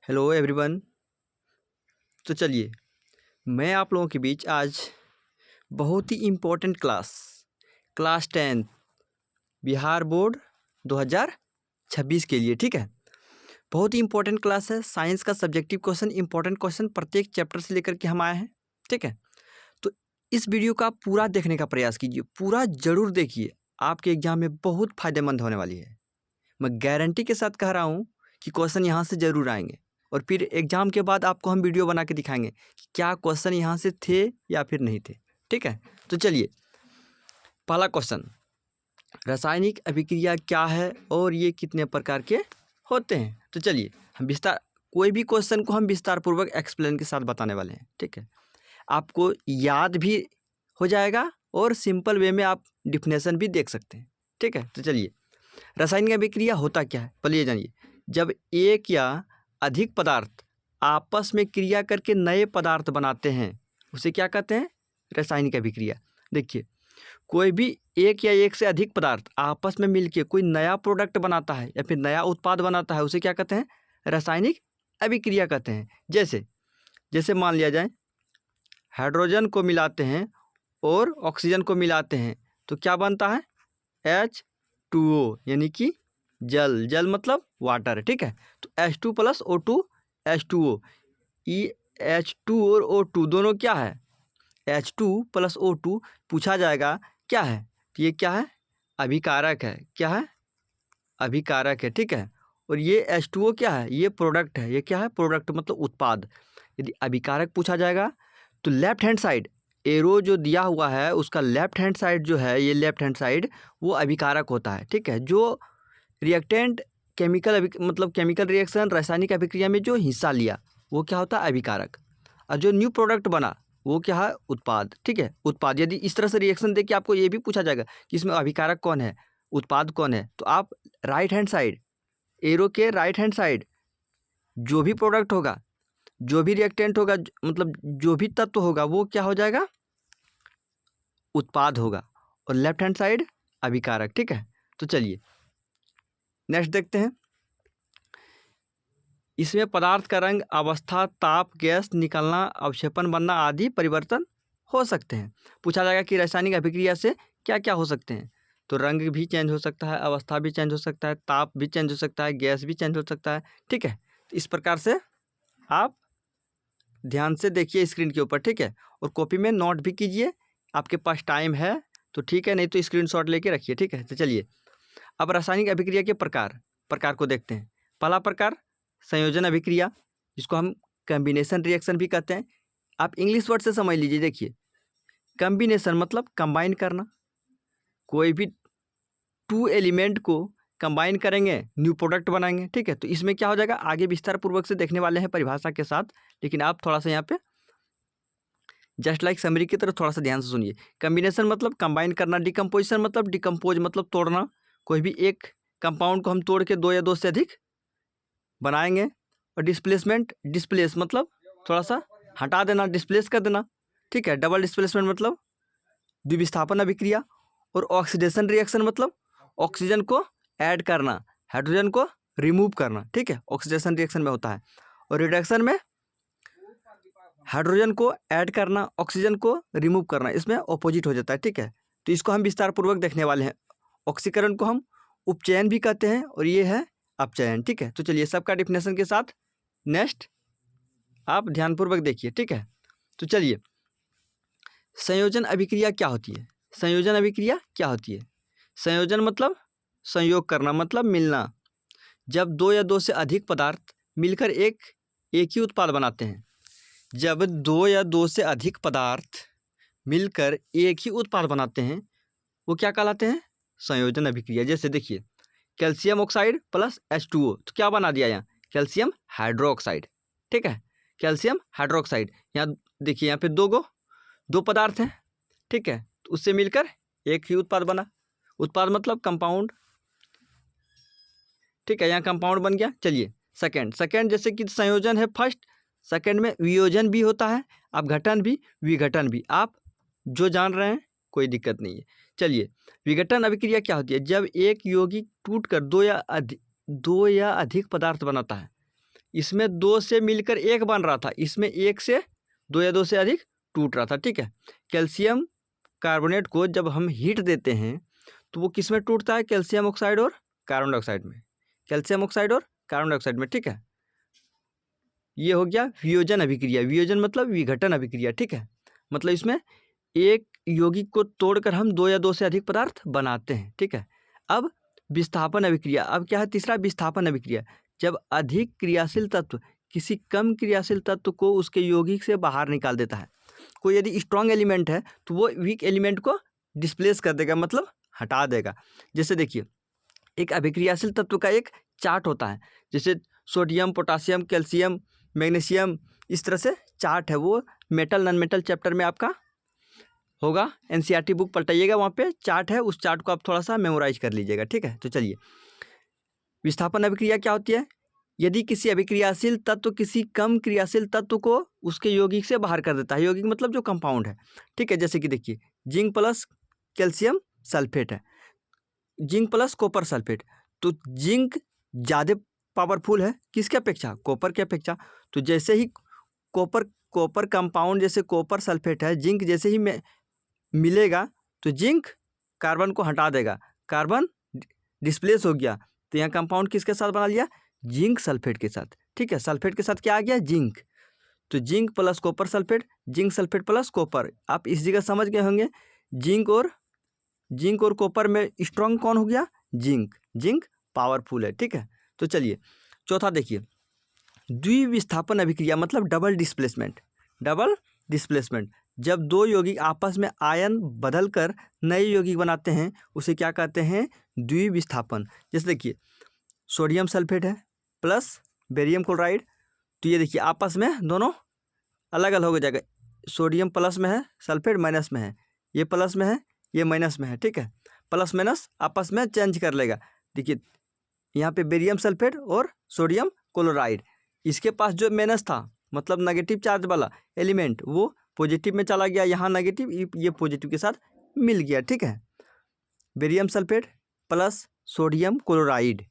Hello everyone. तो चलिए मैं आप लोगों के बीच आज बहुत ही इम्पोर्टेंट क्लास 10 बिहार बोर्ड 2026 के लिए, ठीक है। बहुत ही इम्पोर्टेंट क्लास है। साइंस का सब्जेक्टिव क्वेश्चन, इम्पोर्टेंट क्वेश्चन प्रत्येक चैप्टर से लेकर के हम आए हैं, ठीक है। तो इस वीडियो का पूरा देखने का प्रयास कीजिए, पूरा ज़रूर देखिए, आपके एग्जाम में बहुत फ़ायदेमंद होने वाली है। मैं गारंटी के साथ कह रहा हूँ कि क्वेश्चन यहाँ से ज़रूर आएंगे और फिर एग्ज़ाम के बाद आपको हम वीडियो बना के दिखाएंगे कि क्या क्वेश्चन यहाँ से थे या फिर नहीं थे, ठीक है। तो चलिए, पहला क्वेश्चन, रासायनिक अभिक्रिया क्या है और ये कितने प्रकार के होते हैं। तो चलिए हम कोई भी क्वेश्चन को हम विस्तार पूर्वक एक्सप्लेन के साथ बताने वाले हैं, ठीक है। आपको याद भी हो जाएगा और सिंपल वे में आप डिफिनेशन भी देख सकते हैं, ठीक है। तो चलिए, रासायनिक अभिक्रिया होता क्या है पहले ये जानिए। जब एक या अधिक पदार्थ आपस में क्रिया करके नए पदार्थ बनाते हैं उसे क्या कहते हैं, रासायनिक अभिक्रिया। देखिए, कोई भी एक या एक से अधिक पदार्थ आपस में मिलके कोई नया प्रोडक्ट बनाता है या फिर नया उत्पाद बनाता है उसे क्या कहते हैं, रासायनिक अभिक्रिया कहते हैं। जैसे मान लिया जाए, हाइड्रोजन को मिलाते हैं और ऑक्सीजन को मिलाते हैं तो क्या बनता है, H2O, यानी कि जल मतलब वाटर, ठीक है। तो H2 + O2 H2O, ये H2 और O2 दोनों क्या है, H2 + O2 पूछा जाएगा क्या है, तो ये क्या है, अभिकारक है। क्या है, अभिकारक है, ठीक है। और ये H2O क्या है, ये प्रोडक्ट है। ये क्या है, प्रोडक्ट मतलब उत्पाद। यदि अभिकारक पूछा जाएगा तो लेफ्ट हैंड साइड एरो जो दिया हुआ है उसका लेफ्ट हैंड साइड जो है, ये लेफ्ट हैंड साइड वो अभिकारक होता है, ठीक है। जो रिएक्टेंट मतलब केमिकल रिएक्शन रासायनिक अभिक्रिया में जो हिस्सा लिया वो क्या होता है, अभिकारक। और जो न्यू प्रोडक्ट बना वो क्या है, उत्पाद, ठीक है। उत्पाद, यदि इस तरह से रिएक्शन देखिए आपको ये भी पूछा जाएगा कि इसमें अभिकारक कौन है, उत्पाद कौन है, तो आप राइट हैंड साइड, एरो के राइट हैंड साइड जो भी प्रोडक्ट होगा, जो भी रिएक्टेंट होगा, मतलब जो भी तत्व होगा वो क्या हो जाएगा, उत्पाद होगा। और लेफ्ट हैंड साइड अभिकारक, ठीक है। तो चलिए नेक्स्ट देखते हैं। इसमें पदार्थ का रंग, अवस्था, ताप, गैस निकलना, अवक्षेपण बनना आदि परिवर्तन हो सकते हैं। पूछा जाएगा कि रासायनिक अभिक्रिया से क्या क्या हो सकते हैं, तो रंग भी चेंज हो सकता है, अवस्था भी चेंज हो सकता है, ताप भी चेंज हो सकता है, गैस भी चेंज हो सकता है, ठीक है। तो इस प्रकार से आप ध्यान से देखिए स्क्रीन के ऊपर, ठीक है। और कॉपी में नोट भी कीजिए, आपके पास टाइम है तो ठीक है, नहीं तो स्क्रीनशॉट लेके रखिए, ठीक है। तो चलिए अब रासायनिक अभिक्रिया के प्रकार को देखते हैं। पहला प्रकार, संयोजन अभिक्रिया, जिसको हम कम्बिनेशन रिएक्शन भी कहते हैं। आप इंग्लिश वर्ड से समझ लीजिए। देखिए, कम्बिनेशन मतलब कंबाइन करना, कोई भी टू एलिमेंट को कंबाइन करेंगे न्यू प्रोडक्ट बनाएंगे, ठीक है। तो इसमें क्या हो जाएगा, आगे विस्तार पूर्वक से देखने वाले हैं परिभाषा के साथ, लेकिन आप थोड़ा सा यहाँ पे जस्ट लाइक समरी की तरफ थोड़ा सा ध्यान से सुनिए। कम्बिनेशन मतलब कंबाइन करना, डिकम्पोजिशन मतलब डिकम्पोज मतलब तोड़ना, कोई भी एक कंपाउंड को हम तोड़ के दो या दो से अधिक बनाएंगे। और डिस्प्लेस मतलब थोड़ा सा हटा देना, डिस्प्लेस कर देना, ठीक है। डबल डिस्प्लेसमेंट मतलब द्विविस्थापन अभिक्रिया। और ऑक्सीडेशन रिएक्शन मतलब ऑक्सीजन को ऐड करना, हाइड्रोजन को रिमूव करना, ठीक है, ऑक्सीडेशन रिएक्शन में होता है। और रिडक्शन में हाइड्रोजन को ऐड करना, ऑक्सीजन को रिमूव करना, इसमें ऑपोजिट हो जाता है, ठीक है। तो इसको हम विस्तार पूर्वक देखने वाले हैं। ऑक्सीकरण को हम उपचयन भी कहते हैं और ये है अपचयन, ठीक है। तो चलिए सबका डिफिनेशन के साथ नेक्स्ट आप ध्यानपूर्वक देखिए, ठीक है। तो चलिए, संयोजन अभिक्रिया क्या होती है। संयोजन अभिक्रिया क्या होती है, संयोजन मतलब संयोग करना, मतलब मिलना। जब दो या दो से अधिक पदार्थ मिलकर एक ही उत्पाद बनाते हैं, जब दो या दो से अधिक पदार्थ मिलकर एक ही उत्पाद बनाते हैं वो क्या कहलाते हैं, संयोजन अभिक्रिया। जैसे देखिए, कैल्शियम ऑक्साइड प्लस H2O, तो क्या बना दिया यहाँ, कैल्शियम हाइड्रोक्साइड, ठीक है। कैल्शियम हाइड्रोक्साइड, यहाँ देखिए, यहाँ पे दो पदार्थ हैं, ठीक है। तो उससे मिलकर एक ही उत्पाद बना, उत्पाद मतलब कंपाउंड, ठीक है। यहाँ कंपाउंड बन गया। चलिए सेकंड, जैसे कि संयोजन है फर्स्ट, सेकंड में वियोजन भी होता है, आप घटन भी विघटन भी, आप जो जान रहे हैं कोई दिक्कत नहीं है। चलिए, विघटन अभिक्रिया क्या होती है, जब एक यौगिक टूटकर दो या अधिक पदार्थ बनाता है, इसमें 2 से मिलकर 1 बन रहा था, इसमें 1 से 2 या 2 से अधिक टूट रहा था, ठीक है। कैल्शियम कार्बोनेट को जब हम हीट देते हैं तो वो किस में टूटता है, कैल्शियम ऑक्साइड और कार्बन डाइऑक्साइड में, कैल्शियम ऑक्साइड और कार्बन डाइऑक्साइड में, ठीक है। ये हो गया वियोजन अभिक्रिया। वियोजन मतलब विघटन अभिक्रिया, ठीक है। मतलब इसमें एक यौगिक को तोड़कर हम 2 या 2 से अधिक पदार्थ बनाते हैं, ठीक है। अब विस्थापन अभिक्रिया, अब क्या है तीसरा, विस्थापन अभिक्रिया। जब अधिक क्रियाशील तत्व किसी कम क्रियाशील तत्व को उसके यौगिक से बाहर निकाल देता है। कोई यदि स्ट्रॉन्ग एलिमेंट है तो वो वीक एलिमेंट को डिस्प्लेस कर देगा, मतलब हटा देगा। जैसे देखिए, एक अभिक्रियाशील तत्व का एक चार्ट होता है, जैसे सोडियम, पोटासियम, कैल्शियम, मैग्नीशियम, इस तरह से चार्ट है। वो मेटल नॉन मेटल चैप्टर में आपका होगा, एनसीईआरटी बुक पलटाइएगा, वहाँ पे चार्ट है, उस चार्ट को आप थोड़ा सा मेमोराइज कर लीजिएगा, ठीक है। तो चलिए, विस्थापन अभिक्रिया क्या होती है, यदि किसी अभिक्रियाशील तत्व किसी कम क्रियाशील तत्व को उसके यौगिक से बाहर कर देता है। यौगिक मतलब जो कंपाउंड है, ठीक है। जैसे कि देखिए, जिंक प्लस कैल्शियम सल्फेट है, जिंक प्लस कॉपर सल्फेट। तो जिंक ज़्यादा पावरफुल है किसके अपेक्षा, कॉपर के अपेक्षा। तो जैसे ही कॉपर कंपाउंड, जैसे कॉपर सल्फेट है, जिंक जैसे ही मिलेगा तो जिंक कार्बन को हटा देगा, कार्बन डिस्प्लेस हो गया। तो यहाँ कंपाउंड किसके साथ बना लिया, जिंक सल्फेट के साथ, ठीक है। सल्फेट के साथ क्या आ गया, जिंक। तो zinc plus copper sulphate, zinc sulphate plus copper. आप इस जगह समझ गए होंगे, जिंक और कॉपर में स्ट्रॉन्ग कौन हो गया, जिंक। जिंक पावरफुल है, ठीक है। तो चलिए, चौथा देखिए, द्विविस्थापन अभिक्रिया मतलब डबल डिस्प्लेसमेंट। डबल डिस्प्लेसमेंट, जब दो यौगिक आपस में आयन बदलकर नए यौगिक बनाते हैं उसे क्या कहते हैं, द्विविस्थापन। जैसे देखिए, सोडियम सल्फेट है प्लस बेरियम क्लोराइड, तो ये देखिए आपस में दोनों अलग अलग हो जाएगा। सोडियम प्लस में है, सल्फेट माइनस में है, ये प्लस में है, ये माइनस में है, ठीक है। प्लस माइनस आपस में चेंज कर लेगा। देखिए यहाँ पे बेरियम सल्फेट और सोडियम क्लोराइड, इसके पास जो माइनस था मतलब नेगेटिव चार्ज वाला एलिमेंट, वो पॉजिटिव में चला गया, यहाँ नेगेटिव, ये पॉजिटिव के साथ मिल गया, ठीक है। Barium sulphate plus sodium chloride,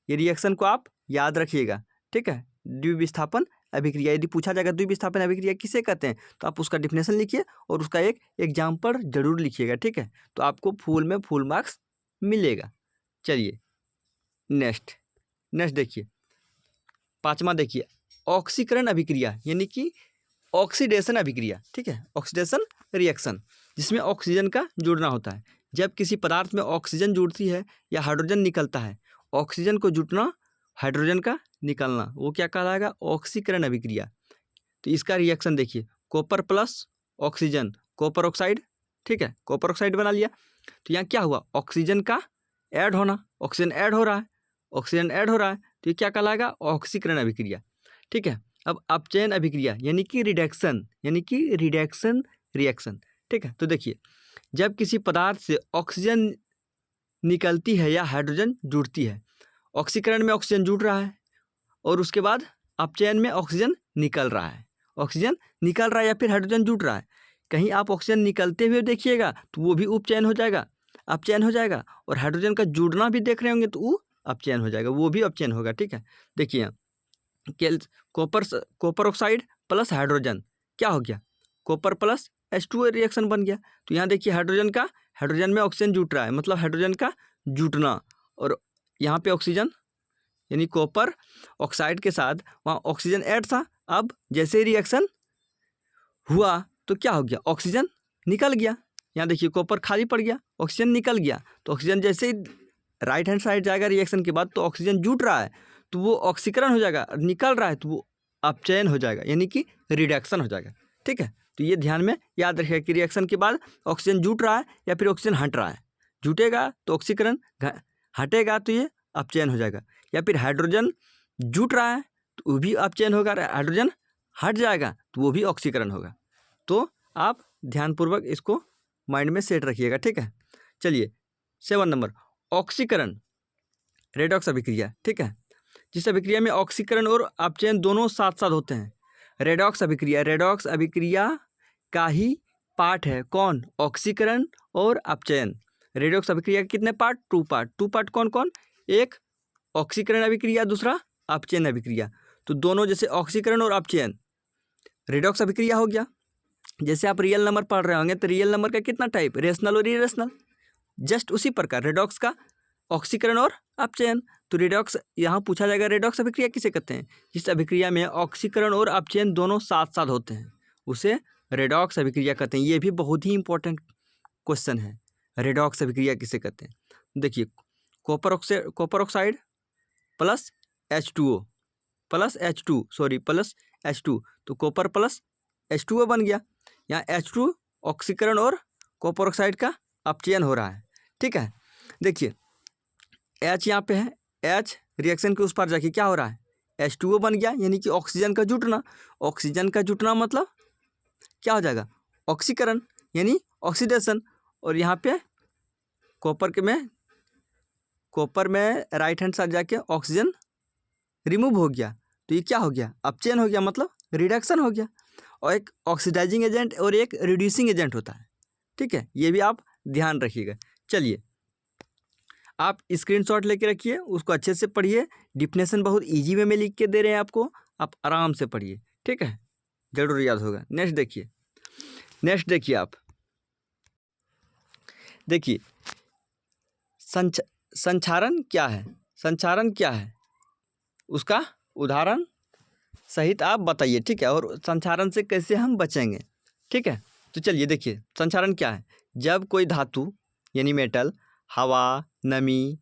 ये रिएक्शन को आप याद रखिएगा, ठीक है। द्विविस्थापन अभिक्रिया, यदि पूछा जाएगा द्विविस्थापन अभिक्रिया किसे कहते हैं तो आप उसका डिफिनेशन लिखिए और उसका एक एग्जाम्पल जरूर लिखिएगा, ठीक है। तो आपको फुल मार्क्स मिलेगा। चलिए नेक्स्ट देखिए, पांचवा देखिए, ऑक्सीकरण अभिक्रिया यानी कि ऑक्सीडेशन अभिक्रिया, ठीक है। ऑक्सीडेशन रिएक्शन, जिसमें ऑक्सीजन का जुड़ना होता है। जब किसी पदार्थ में ऑक्सीजन जुड़ती है या हाइड्रोजन निकलता है, ऑक्सीजन को जुटना, हाइड्रोजन का निकलना, वो क्या कहलाएगा, ऑक्सीकरण अभिक्रिया। तो इसका रिएक्शन देखिए, copper plus oxygen, copper oxide, ठीक है, कॉपर ऑक्साइड बना लिया। तो यहाँ क्या हुआ, ऑक्सीजन का ऐड होना, ऑक्सीजन ऐड हो रहा है, ऑक्सीजन ऐड हो रहा है, तो ये क्या कहलाएगा, ऑक्सीकरण अभिक्रिया, ठीक है। अब अपचयन अभिक्रिया यानी कि रिडक्शन रिएक्शन, ठीक है। तो देखिए, जब किसी पदार्थ से ऑक्सीजन निकलती है या हाइड्रोजन जुड़ती है, ऑक्सीकरण में ऑक्सीजन जुड़ रहा है और उसके बाद अपचयन में ऑक्सीजन निकल रहा है, ऑक्सीजन निकल रहा है या फिर हाइड्रोजन जुड़ रहा है। कहीं आप ऑक्सीजन निकलते हुए देखिएगा तो वो भी उपचयन हो जाएगा, अपचयन हो जाएगा, और हाइड्रोजन का जुड़ना भी देख रहे होंगे तो वो अपचयन हो जाएगा, वो भी अपचयन होगा, ठीक है। देखिए यहाँ कॉपर ऑक्साइड प्लस हाइड्रोजन क्या हो गया, कॉपर प्लस H2O रिएक्शन बन गया। तो यहाँ देखिए हाइड्रोजन में ऑक्सीजन जुट रहा है, मतलब हाइड्रोजन का जुटना, और यहाँ पे ऑक्सीजन यानी कॉपर ऑक्साइड के साथ वहाँ ऑक्सीजन ऐड था। अब जैसे ही रिएक्शन हुआ तो क्या हो गया, ऑक्सीजन निकल गया। यहाँ देखिए कॉपर खाली पड़ गया, ऑक्सीजन निकल गया। तो ऑक्सीजन जैसे ही राइट हैंड साइड जाएगा रिएक्शन के बाद, तो ऑक्सीजन जुट रहा है तो वो ऑक्सीकरण हो जाएगा, निकल रहा है तो वो अपचयन हो जाएगा, यानी कि रिडक्शन हो जाएगा, ठीक है। तो ये ध्यान में याद रखिएगा कि रिएक्शन के बाद ऑक्सीजन जुट रहा है या फिर ऑक्सीजन हट रहा है, जुटेगा तो ऑक्सीकरण, हटेगा तो ये अपचयन हो जाएगा, या फिर हाइड्रोजन जुट रहा है तो वो भी अपचयन होगा, हाइड्रोजन हट जाएगा तो वो भी ऑक्सीकरण होगा। तो आप ध्यानपूर्वक इसको माइंड में सेट रखिएगा, ठीक है। चलिए 7 नंबर, ऑक्सीकरण रेडॉक्स अभिक्रिया, ठीक है। जिस अभिक्रिया में ऑक्सीकरण और अपचयन दोनों साथ साथ होते हैं, रेडॉक्स अभिक्रिया का ही पार्ट है कौन, ऑक्सीकरण और अपचयन। रेडॉक्स अभिक्रिया के कितने पार्ट, 2 पार्ट। 2 पार्ट कौन कौन, एक ऑक्सीकरण अभिक्रिया, दूसरा अपचयन अभिक्रिया। तो दोनों जैसे ऑक्सीकरण और अपचयन, रेडॉक्स अभिक्रिया हो गया। जैसे आप रियल नंबर पढ़ रहे होंगे तो रियल नंबर का कितना टाइप, रेशनल और इरेशनल। जस्ट उसी प्रकार रेडॉक्स का ऑक्सीकरण और अपचयन। तो रेडॉक्स यहाँ पूछा जाएगा, रेडॉक्स अभिक्रिया किसे कहते हैं? जिस अभिक्रिया में ऑक्सीकरण और अपचयन दोनों साथ साथ होते हैं उसे रेडॉक्स अभिक्रिया कहते हैं। ये भी बहुत ही इंपॉर्टेंट क्वेश्चन है, रेडॉक्स अभिक्रिया किसे कहते हैं? देखिए, copper oxide plus H2O plus H2, तो कॉपर प्लस H2O बन गया। यहाँ H2 ऑक्सीकरण और कॉपर ऑक्साइड का अपचयन हो रहा है, ठीक है। देखिए H यहाँ पे है, H रिएक्शन के उस पार जाके क्या हो रहा है, H2O बन गया, यानी कि ऑक्सीजन का जुटना। ऑक्सीजन का जुटना मतलब क्या हो जाएगा, ऑक्सीकरण यानी ऑक्सीडेशन। और यहाँ पे कॉपर में राइट हैंड साइड जाके ऑक्सीजन रिमूव हो गया, तो ये क्या हो गया, अपचयन हो गया, मतलब रिडक्शन हो गया। और एक ऑक्सीडाइजिंग एजेंट और एक रिड्यूसिंग एजेंट होता है, ठीक है, ये भी आप ध्यान रखिएगा। चलिए आप स्क्रीनशॉट लेके रखिए, उसको अच्छे से पढ़िए। डिफिनेशन बहुत इजी वे में लिख के दे रहे हैं आपको, आप आराम से पढ़िए, ठीक है, जरूर याद होगा। नेक्स्ट देखिए आप देखिए संचारण क्या है, उसका उदाहरण सहित आप बताइए, ठीक है, और संचारण से कैसे हम बचेंगे, ठीक है। तो चलिए देखिए संचारण क्या है। जब कोई धातु यानी मेटल हवा, नमी,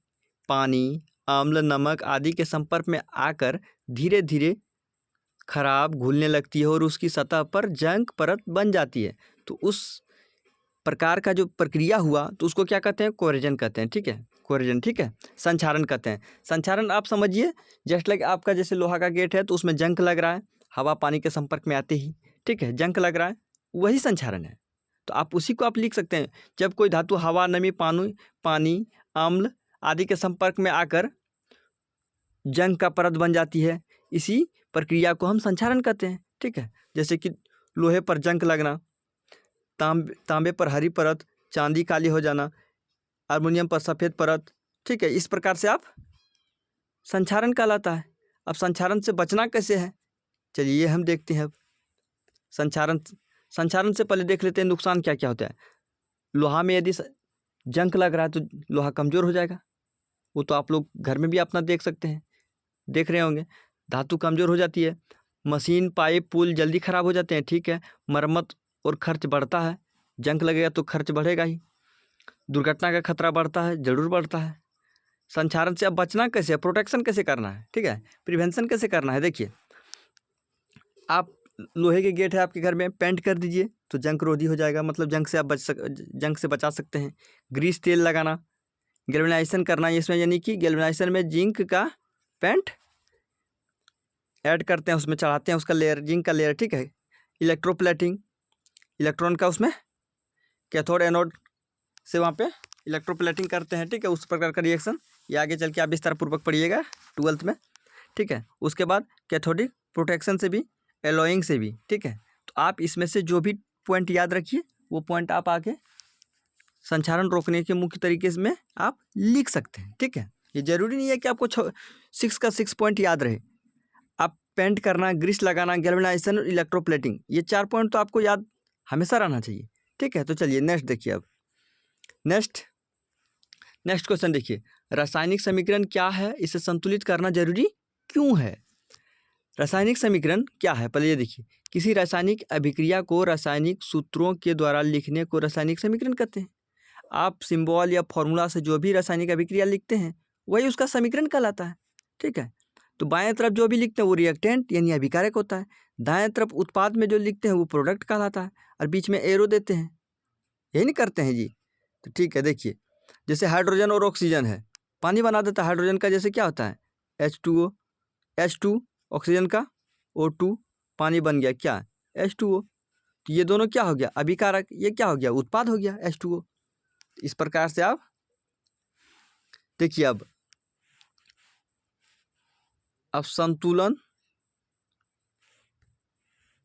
पानी, अम्ल, नमक आदि के संपर्क में आकर धीरे धीरे खराब घुलने लगती है और उसकी सतह पर जंग परत बन जाती है, तो उस प्रकार का जो प्रक्रिया हुआ तो उसको क्या कहते हैं, कोरेजन कहते हैं, ठीक है, कोरेजन, ठीक है, संचारण कहते हैं। संचारण आप समझिए, जस्ट लाइक आपका जैसे लोहा का गेट है तो उसमें जंग लग रहा है, हवा पानी के संपर्क में आते ही, ठीक है, जंग लग रहा है, वही संचारण है। तो आप उसी को आप लिख सकते हैं, जब कोई धातु हवा, नमी, पानी, अम्ल आदि के संपर्क में आकर जंग का परत बन जाती है, इसी प्रक्रिया को हम संचारण कहते हैं, ठीक है। जैसे कि लोहे पर जंग लगना, तांबे पर हरी परत, चांदी काली हो जाना, अल्मुनियम पर सफ़ेद परत, ठीक है, इस प्रकार से आप संचारण कहलाता है। अब संचारण से बचना कैसे है, चलिए ये हम देखते हैं। अब संचारण से पहले देख लेते हैं नुकसान क्या क्या होता है। लोहा में यदि जंग लग रहा है तो लोहा कमज़ोर हो जाएगा, वो तो आप लोग घर में भी अपना देख सकते हैं, देख रहे होंगे, धातु कमज़ोर हो जाती है। मशीन, पाइप, पुल जल्दी ख़राब हो जाते हैं, ठीक है, मरम्मत और खर्च बढ़ता है, जंग लगेगा तो खर्च बढ़ेगा ही। दुर्घटना का खतरा बढ़ता है, ज़रूर बढ़ता है। संचारण से अब बचना कैसे है, प्रोटेक्शन कैसे करना है, ठीक है, प्रिवेंशन कैसे करना है। देखिए आप लोहे के गेट है आपके घर में, पेंट कर दीजिए तो जंग रोधी हो जाएगा, मतलब जंग से बचा सकते हैं। ग्रीस तेल लगाना, गैल्वेनाइजेशन करना, इसमें यानी कि गैल्वेनाइजेशन में जिंक का पेंट ऐड करते हैं, उसमें चढ़ाते हैं उसका लेयर, जिंक का लेयर, ठीक है। इलेक्ट्रोप्लेटिंग, इलेक्ट्रॉन का उसमें कैथोड एनोड से वहाँ पे इलेक्ट्रोप्लेटिंग करते हैं, ठीक है, उस प्रकार का रिएक्शन, ये आगे चल के आप विस्तार पूर्वक पढ़िएगा 12th में, ठीक है। उसके बाद कैथोडिक प्रोटेक्शन से भी, एलॉइंग से भी, ठीक है। तो आप इसमें से जो भी पॉइंट याद रखिए वो पॉइंट आप आगे संचारण रोकने के मुख्य तरीके में आप लिख सकते हैं, ठीक है। ये जरूरी नहीं है कि आपको 6 पॉइंट याद रहे। आप पेंट करना, ग्रीस लगाना, गैल्वेनाइजेशन और इलेक्ट्रोप्लेटिंग, ये 4 पॉइंट तो आपको याद हमेशा रहना चाहिए, ठीक है। तो चलिए नेक्स्ट देखिए। अब नेक्स्ट क्वेश्चन देखिए, रासायनिक समीकरण क्या है, इसे संतुलित करना जरूरी क्यों है। रासायनिक समीकरण क्या है, पहले ये देखिए, किसी रासायनिक अभिक्रिया को रासायनिक सूत्रों के द्वारा लिखने को रासायनिक समीकरण कहते हैं। आप सिंबल या फॉर्मूला से जो भी रासायनिक अभिक्रिया लिखते हैं वही उसका समीकरण कहलाता है, ठीक है। तो बाएं तरफ जो भी लिखते हैं वो रिएक्टेंट यानी अभिकारक होता है, दाएं तरफ उत्पाद में जो लिखते हैं वो प्रोडक्ट कहलाता है, और बीच में एरो देते हैं, यही नहीं करते हैं जी। तो ठीक है, देखिए जैसे हाइड्रोजन और ऑक्सीजन है, पानी बना देता है हाइड्रोजन का, जैसे क्या होता है H2O, H2 ऑक्सीजन का O2, पानी बन गया क्या, H2O। तो ये दोनों क्या हो गया, अभिकारक, ये क्या हो गया, उत्पाद हो गया H2O। इस प्रकार से आप देखिए। अब संतुलन,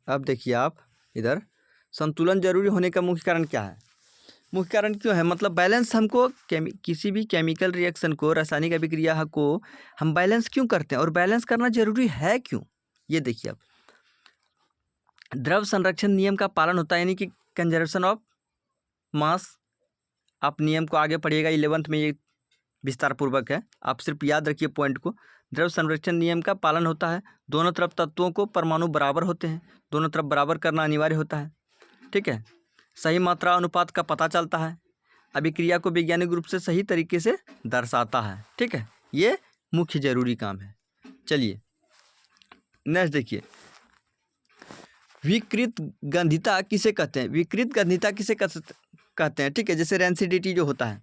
अब देखिए आप इधर, संतुलन जरूरी होने का मुख्य कारण क्या है। मुख्य कारण क्यों है, मतलब बैलेंस हमको किसी भी केमिकल रिएक्शन को, रासायनिक अभिक्रिया को हम बैलेंस क्यों करते हैं और बैलेंस करना जरूरी है क्यों। ये देखिए, अब द्रव संरक्षण नियम का पालन होता है, यानी कि कंजर्वेशन ऑफ मास। आप नियम को आगे पढ़िएगा, 11th में ये विस्तार पूर्वक है, आप सिर्फ याद रखिए पॉइंट को। द्रव संरक्षण नियम का पालन होता है, दोनों तरफ तत्वों को परमाणु बराबर होते हैं, दोनों तरफ बराबर करना अनिवार्य होता है, ठीक है। सही मात्रा अनुपात का पता चलता है, अभिक्रिया को वैज्ञानिक रूप से सही तरीके से दर्शाता है, ठीक है। ये मुख्य जरूरी काम है। चलिए नेक्स्ट देखिए, विकृत गंधिता किसे कहते हैं। विकृत गंधिता किसे कहते हैं, ठीक है। जैसे रेंसिडिटी जो होता है,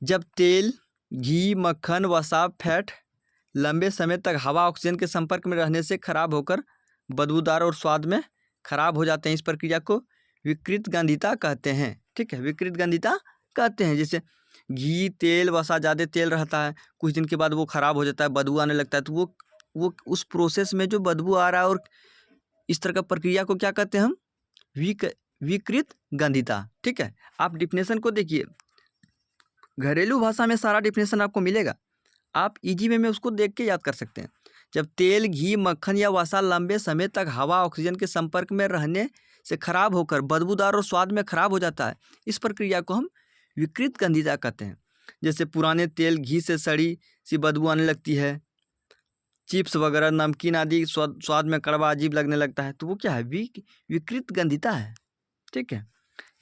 जब तेल, घी, मक्खन, वसा, फैट लंबे समय तक हवा ऑक्सीजन के संपर्क में रहने से खराब होकर बदबूदार और स्वाद में खराब हो जाते हैं, इस प्रक्रिया को विकृत गंधिता कहते हैं, ठीक है। विकृत गंधिता कहते हैं। जैसे घी, तेल, वसा, ज़्यादा तेल रहता है, कुछ दिन के बाद वो खराब हो जाता है, बदबू आने लगता है, तो वो उस प्रोसेस में जो बदबू आ रहा है और इस तरह का प्रक्रिया को क्या कहते हैं हम, विकृत गंधिता, ठीक है। आप डिफिनेशन को देखिए, घरेलू भाषा में सारा डिफिनेशन आपको मिलेगा, आप इजी वे में उसको देख के याद कर सकते हैं। जब तेल, घी, मक्खन या वसा लंबे समय तक हवा ऑक्सीजन के संपर्क में रहने से खराब होकर बदबूदार और स्वाद में खराब हो जाता है, इस प्रक्रिया को हम विकृत गंधिता कहते हैं। जैसे पुराने तेल, घी से सड़ी सी बदबू आने लगती है, चिप्स वगैरह, नमकीन आदि स्वाद में कड़वा अजीब लगने लगता है, तो वो क्या है, विकृत गंधिता है, ठीक है।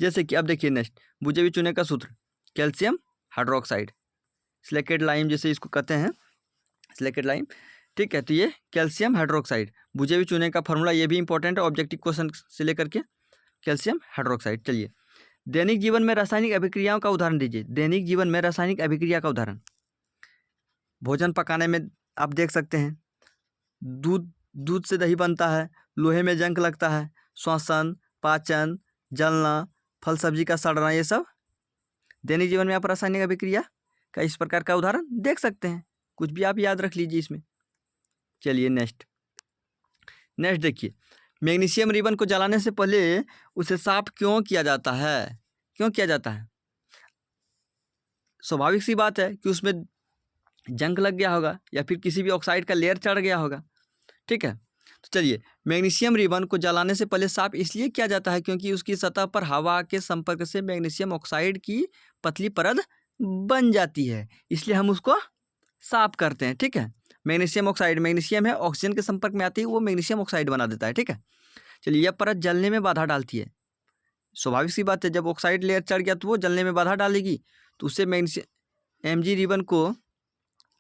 जैसे कि अब देखिए नेक्स्ट, बुझे हुए चूने का सूत्र, कैल्शियम हाइड्रोक्साइड, सिलिकेट लाइम जैसे इसको कहते हैं, सिलिकेट लाइम, ठीक है। तो ये कैल्शियम हाइड्रोक्साइड, बुझे हुए चूने का फॉर्मूला, ये भी इंपॉर्टेंट है ऑब्जेक्टिव क्वेश्चन से लेकर के, कैल्शियम हाइड्रोक्साइड। चलिए, दैनिक जीवन में रासायनिक अभिक्रियाओं का उदाहरण दीजिए। दैनिक जीवन में रासायनिक अभिक्रिया का उदाहरण, भोजन पकाने में आप देख सकते हैं, दूध से दही बनता है, लोहे में जंग लगता है, श्वसन, पाचन, जलना, फल सब्जी का सड़ना, ये सब दैनिक जीवन में आप रासायनिक अभिक्रिया का इस प्रकार का उदाहरण देख सकते हैं। कुछ भी आप याद रख लीजिए इसमें। चलिए नेक्स्ट देखिए, मैग्नीशियम रिबन को जलाने से पहले उसे साफ क्यों किया जाता है, क्यों किया जाता है। स्वाभाविक सी बात है कि उसमें जंग लग गया होगा या फिर किसी भी ऑक्साइड का लेयर चढ़ गया होगा, ठीक है। तो चलिए, मैग्नीशियम रिबन को जलाने से पहले साफ इसलिए किया जाता है क्योंकि उसकी सतह पर हवा के संपर्क से मैग्नीशियम ऑक्साइड की पतली परत बन जाती है, इसलिए हम उसको साफ करते हैं, ठीक है। मैग्नीशियम ऑक्साइड, मैग्नीशियम है, ऑक्सीजन के संपर्क में आती है, वो मैग्नीशियम ऑक्साइड बना देता है, ठीक है। चलिए, यह परत जलने में बाधा डालती है, स्वाभाविक सी बात है, जब ऑक्साइड लेयर चढ़ गया तो वो जलने में बाधा डालेगी, तो उससे मैग्नीशियम एमजी रिबन को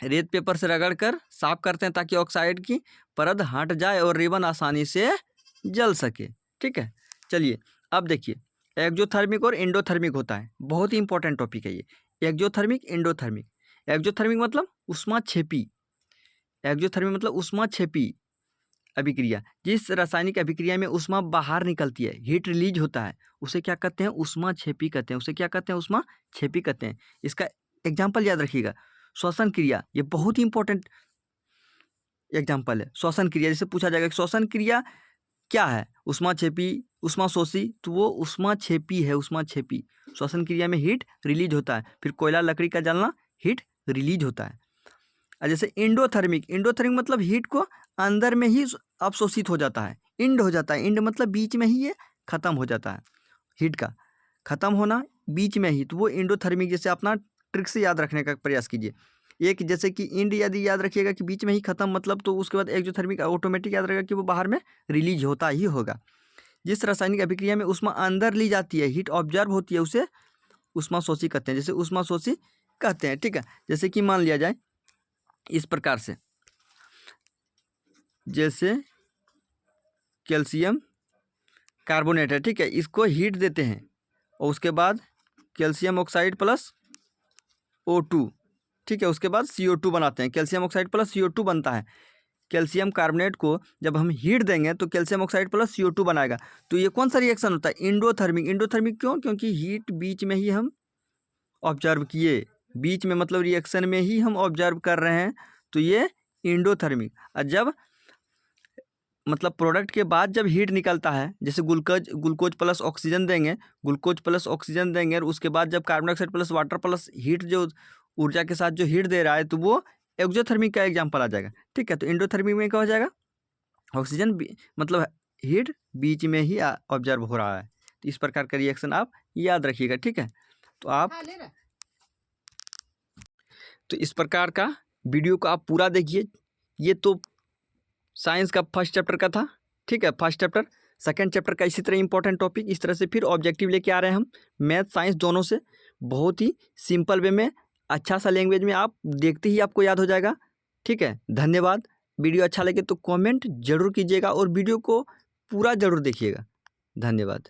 रेत पेपर से रगड़ कर साफ करते हैं ताकि ऑक्साइड की परत हट जाए और रिबन आसानी से जल सके, ठीक है। चलिए, अब देखिए, एक्जोथर्मिक और एंडोथर्मिक होता है, बहुत ही इंपॉर्टेंट टॉपिक है ये, एक्जोथर्मिक, एंडोथर्मिक। एक्जोथर्मिक मतलब उष्माक्षेपी, एक्जोथर्मिक मतलब उष्माक्षेपी अभिक्रिया, जिस रासायनिक अभिक्रिया में उष्मा बाहर निकलती है, हीट रिलीज होता है, उसे क्या कहते हैं, उष्माक्षेपी कहते हैं, उसे क्या कहते हैं, उष्माक्षेपी कहते हैं। इसका एग्जाम्पल याद रखिएगा, श्वसन क्रिया, ये बहुत ही इंपॉर्टेंट एग्जाम्पल है। श्वसन क्रिया, जैसे पूछा जाएगा कि श्वसन क्रिया क्या है, उष्माक्षेपी, उष्माशोषी, तो वो उष्माक्षेपी है, उष्माक्षेपी। श्वसन क्रिया में हीट रिलीज होता है, फिर कोयला लकड़ी का जलना, हीट रिलीज होता है। और जैसे इंडोथर्मिक, इंडोथर्मिक मतलब हीट को अंदर में ही अवशोषित हो जाता है, इंड हो जाता है, इंड मतलब बीच में ही ये खत्म हो जाता है, हीट का खत्म होना बीच में ही, तो वो इंडोथर्मिक। जैसे अपना ट्रिक से याद रखने का प्रयास कीजिए, एक जैसे कि इंड यदि याद रखिएगा कि बीच में ही खत्म, मतलब तो उसके बाद एक्जोथर्मिक ऑटोमेटिक याद रहेगा कि वो बाहर में रिलीज होता ही होगा। जिस रासायनिक अभिक्रिया में उष्मा अंदर ली जाती है, हीट ऑब्जर्व होती है, उसे उष्माशोषी कहते हैं, जैसे उष्माशोषी कहते हैं, ठीक है। जैसे कि मान लिया जाए इस प्रकार से, जैसे कैल्शियम कार्बोनेट है, ठीक है, इसको हीट देते हैं और उसके बाद कैल्शियम ऑक्साइड प्लस O2, ठीक है, उसके बाद CO2 बनाते हैं, कैल्शियम ऑक्साइड प्लस CO2 बनता है। कैल्शियम कार्बोनेट को जब हम हीट देंगे तो कैल्शियम ऑक्साइड प्लस CO2 बनाएगा, तो ये कौन सा रिएक्शन होता है, इंडोथर्मिक। इंडोथर्मिक क्यों, क्योंकि हीट बीच में ही हम ऑब्जर्व किए, बीच में मतलब रिएक्शन में ही हम ऑब्जर्व कर रहे हैं, तो ये इंडोथर्मिक। और जब मतलब प्रोडक्ट के बाद जब हीट निकलता है, जैसे ग्लूकोज प्लस ऑक्सीजन देंगे, और उसके बाद जब carbon dioxide plus water plus heat जो ऊर्जा के साथ जो हीट दे रहा है, तो वो एक्सोथर्मिक का एग्जाम्पल आ जाएगा। ठीक है, तो एंडोथर्मिक में क्या हो जाएगा, ऑक्सीजन मतलब हीट बीच में ही ऑब्जर्व हो रहा है। तो इस प्रकार का रिएक्शन आप याद रखिएगा। ठीक है, तो आप तो इस प्रकार का वीडियो को आप पूरा देखिए। ये तो साइंस का फर्स्ट चैप्टर का था। ठीक है, फर्स्ट चैप्टर। सेकंड चैप्टर का इसी तरह इंपॉर्टेंट टॉपिक इस तरह से फिर ऑब्जेक्टिव लेके आ रहे हैं हम, मैथ साइंस दोनों से, बहुत ही सिंपल वे में, अच्छा सा लैंग्वेज में, आप देखते ही आपको याद हो जाएगा। ठीक है, धन्यवाद। वीडियो अच्छा लगे तो कमेंट जरूर कीजिएगा और वीडियो को पूरा जरूर देखिएगा। धन्यवाद।